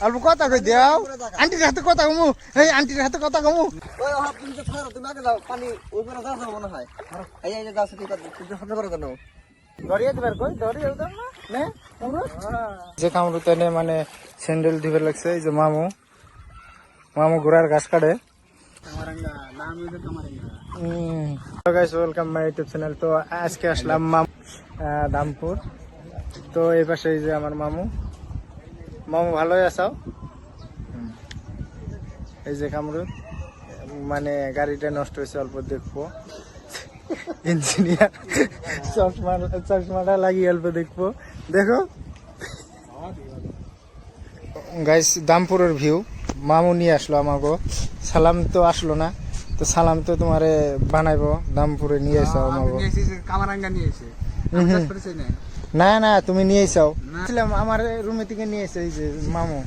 অল্প কথা কই দাও আন্টির হাতে কথা কমু এই আন্টির হাতে কথা কমু ওই হাত তুমি তো ছাড়ো তুমি আগে যাও পানি ওই করে যাও মনে হয় এই এই যাও সেটা তুমি হাতে করে দাও দরিয়া দিবার কই দরিয়া দাও না যে কামরুতে নে মানে স্যান্ডেল দিবে লাগছে এই যে মামু মামু ঘোড়ার ঘাস কাটে কামারাঙ্গা নাম হইছে কামারাঙ্গা তো guys welcome my YouTube channel. তো আজকে আসলাম দামপুর। তো এই পাশে এই যে আমার মামু মামু ভালোই আছো? এই যে কামরুদ মানে গাড়িটা নষ্ট হয়েছে অল্প দেখবো ইঞ্জিনিয়ার চশমাটা লাগিয়ে অল্প দেখবো দেখো গাইস দামপুরের ভিউ মামু নিয়ে আসলো আমাকে সালাম তো আসলো না তো সালাম তো তোমারে বানাইবো দামপুরে নিয়ে এসো আমাকে কামারাঙ্গা নিয়ে এসে না না তুমি নিয়ে এসো আমার রুমে থেকে নিয়ে এসে এই যে মামু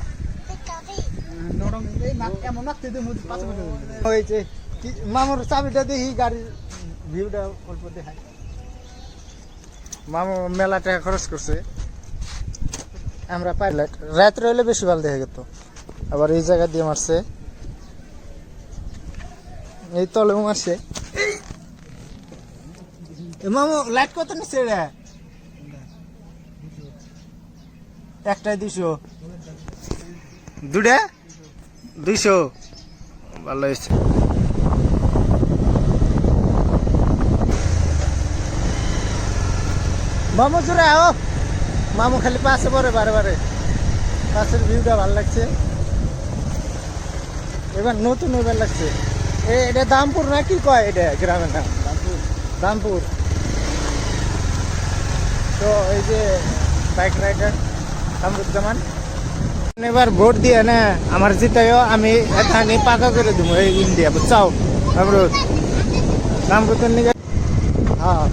মামুর চাবিটা দেখি গাড়ির ভিউটা অল্প দেখাই মামু মেলা টাকা খরচ করছে আমরা পাইলট রাত্রে হইলে বেশি ভালো দেখা যেত আবার এই জায়গা দিয়ে মারছে এই তলেও মারছে মামু লাইট কত নিচ্ছে রে একটাই 200 দুটা 200 ভালো হয়েছে মামু জোরে আও মামু খালি পাশে পরে বারে বারে পাশের ভিউটা ভালো লাগছে এবার নতুন এবার লাগছে এটা দামপুর না কি কয় এটা গ্রামের নাম দামপুর তো এই যে বাইক রাইডার কামরুজ্জামান এবার ভোট দিয়ে না আমার জিতাইও আমি এখানে পাকা করে দেবো এই ইন্ডিয়া বুঝছাও কামরুদ কামরুদের নিয়ে হ্যাঁ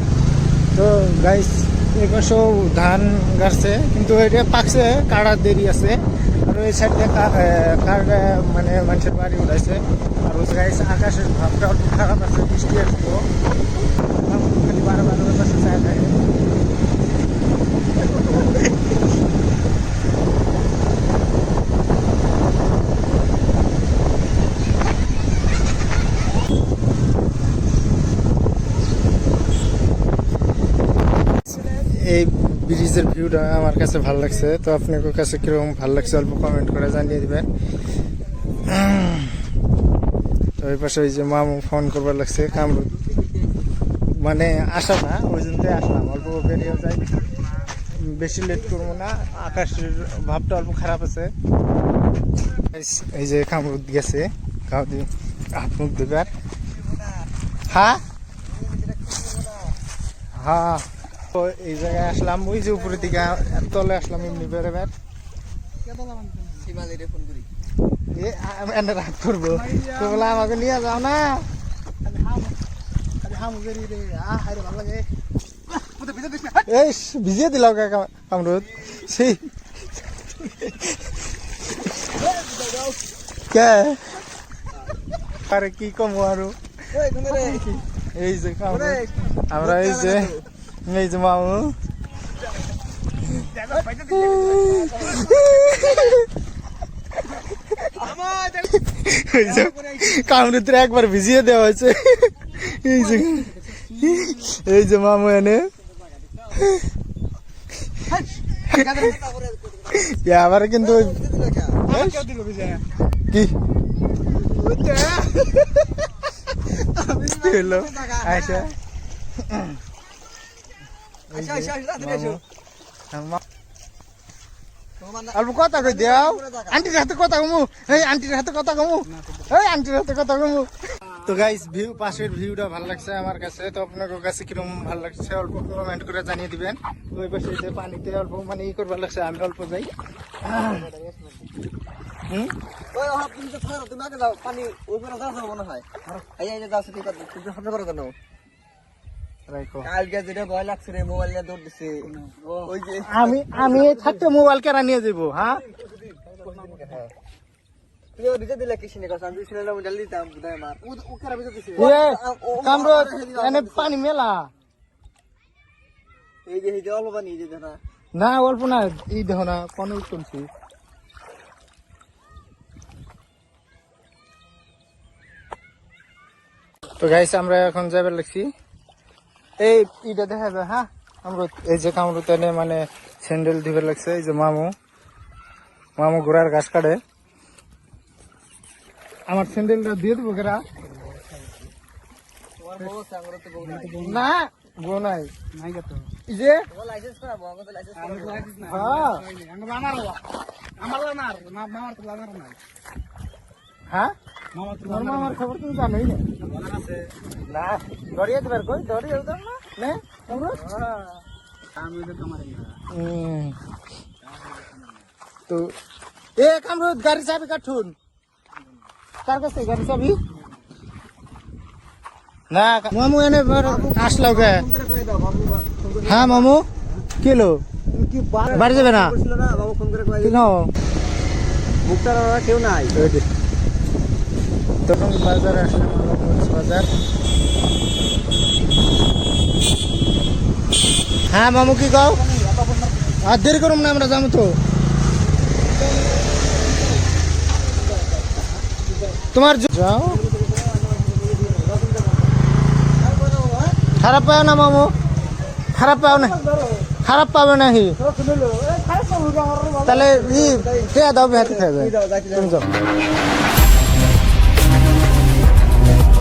তো গাইস এপাশেও ধান গাছছে কিন্তু এটা পাকছে কাড়ার দেরি আছে আর ওই সাইডে মানে মানুষের বাড়ি উঠাইছে আর ওই গাইস আকাশের ভাবটা অল্প খারাপ আছে বৃষ্টি আসবো খালি বারবার ওই পাশে চায় থাকে এই ব্রিজের ভিউটা আমার কাছে ভালো লাগছে তো আপনার কাছে কিরকম ভালো লাগছে অল্প কমেন্ট করে জানিয়ে দিবেন তো এই পাশে ওই যে মামু ফোন করবার লাগছে কামরুদ মানে আসা না ওই জন্যই আসলাম অল্প বেরিয়ে যাই বেশি লেট করবো না আকাশের ভাবটা অল্প খারাপ আছে এই যে কামরুদ গেছে গাও দিয়ে হাত মুখ দেবার হ্যাঁ হ্যাঁ তো এই জায়গায় আসলাম ওই যে উপরের দিকে তলে আসলাম এমনি বেরোবার রাগ করবো তো বলে আমাকে নিয়ে যাও না এই ভিজিয়ে দিল কামরুদ সেই কে আরে কি কম আরো এই যে আমরা এই যে মামু কামরুদের একবার ভিজিয়ে দেওয়া হয়েছে এই যে মামু এনে আবার কিন্তু কি আচ্ছা অল্প কথা কই দাও আন্টির হাতে কথা কমু এই আন্টির হাতে কথা কমু এই আন্টির হাতে কথা কমু তো গাইস ভিউ পাশের ভিউটা ভালো লাগছে আমার কাছে তো আপনার কাছে কিরকম ভালো লাগছে অল্প কমেন্ট করে জানিয়ে দিবেন ওই পাশে যে পানিতে অল্প মানে ই করবার লাগছে আমি অল্প যাই ওই হাত তুমি তো ছাড়ো তুমি আগে যাও পানি ওই করে যাও মনে হয় এই এই যাও সেটা তুমি হাতে করে দাও কালকে যেটা ভয় লাগছে রে মোবাইল নিয়ে দৌড় দিছে ওই যে আমি থাকতে মোবাইল কেরা নিয়ে যাবো হ্যাঁ তুমি ভিজে দিলে কি সিনে কথা আমি সিনে মোবাইল দিতাম বুদাই মার ও কেরা ভিজে দিছে কামরুদ এনে পানি মেলা এই যে অল্প পানি এই যে না না অল্প না, এই দেখো না কোন শুনছি। তো গাইস আমরা এখন যাবে লাগছি এই ইটা দেখা যায়। হ্যাঁ আমরা এই যে কামরুতে মানে স্যান্ডেল দিবে লাগছে। এই যে মামু ঘোড়ার ঘাস কাটে। আমার স্যান্ডেলটা দিয়ে দেবো কেরা? না বউ নাই এই যে হ্যাঁ মামার খবর তুমি জানোই না। না ধরিয়ে দেবার কই ধরিয়ে দাও না তো এ কামরুদ গাড়ি চাবি কাঠুন তার কাছে গাড়ি চাবি না মামু এনে আসলো কে? হ্যাঁ মামু কিলো বাড়ি যাবে না কেউ নাই তখন বাজারে আসলাম বাজার। হ্যাঁ মামু কি গাও আর দেরি করুন না আমরা যাবো তো। তোমার যাও খারাপ পাও না মামু, খারাপ পাও না, খারাপ পাবে না হি তাহলে ই খেয়ে দাও হাতে খেয়ে যাও তুমি যাও।